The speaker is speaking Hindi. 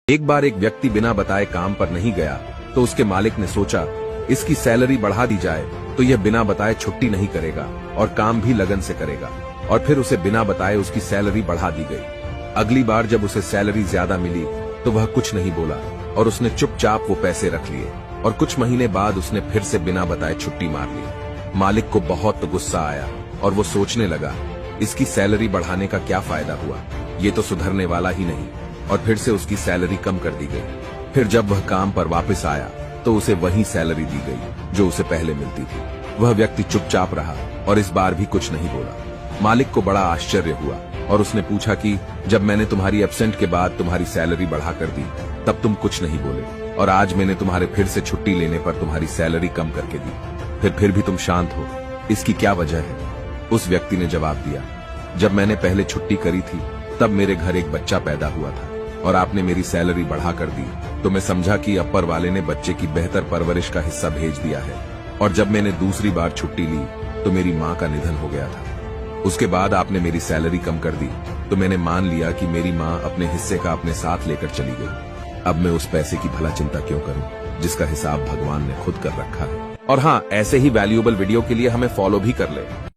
एक बार एक व्यक्ति बिना बताए काम पर नहीं गया तो उसके मालिक ने सोचा इसकी सैलरी बढ़ा दी जाए तो यह बिना बताए छुट्टी नहीं करेगा और काम भी लगन से करेगा। और फिर उसे बिना बताए उसकी सैलरी बढ़ा दी गई। अगली बार जब उसे सैलरी ज्यादा मिली तो वह कुछ नहीं बोला और उसने चुपचाप वो पैसे रख लिए और कुछ महीने बाद उसने फिर से बिना बताए छुट्टी मार ली। मालिक को बहुत गुस्सा आया और वो सोचने लगा इसकी सैलरी बढ़ाने का क्या फायदा हुआ, ये तो सुधरने वाला ही नहीं। और फिर से उसकी सैलरी कम कर दी गई। फिर जब वह काम पर वापस आया तो उसे वही सैलरी दी गई जो उसे पहले मिलती थी। वह व्यक्ति चुपचाप रहा और इस बार भी कुछ नहीं बोला। मालिक को बड़ा आश्चर्य हुआ और उसने पूछा कि जब मैंने तुम्हारी एब्सेंट के बाद तुम्हारी सैलरी बढ़ा कर दी तब तुम कुछ नहीं बोले और आज मैंने तुम्हारे फिर से छुट्टी लेने पर तुम्हारी सैलरी कम करके दी, फिर भी तुम शांत हो, इसकी क्या वजह है? उस व्यक्ति ने जवाब दिया, जब मैंने पहले छुट्टी करी थी तब मेरे घर एक बच्चा पैदा हुआ था और आपने मेरी सैलरी बढ़ा कर दी तो मैं समझा कि अपर वाले ने बच्चे की बेहतर परवरिश का हिस्सा भेज दिया है। और जब मैंने दूसरी बार छुट्टी ली तो मेरी माँ का निधन हो गया था। उसके बाद आपने मेरी सैलरी कम कर दी तो मैंने मान लिया कि मेरी माँ अपने हिस्से का अपने साथ लेकर चली गई। अब मैं उस पैसे की भला चिंता क्यों करूं जिसका हिसाब भगवान ने खुद कर रखा है। और हाँ, ऐसे ही वैल्यूएबल वीडियो के लिए हमें फॉलो भी कर ले।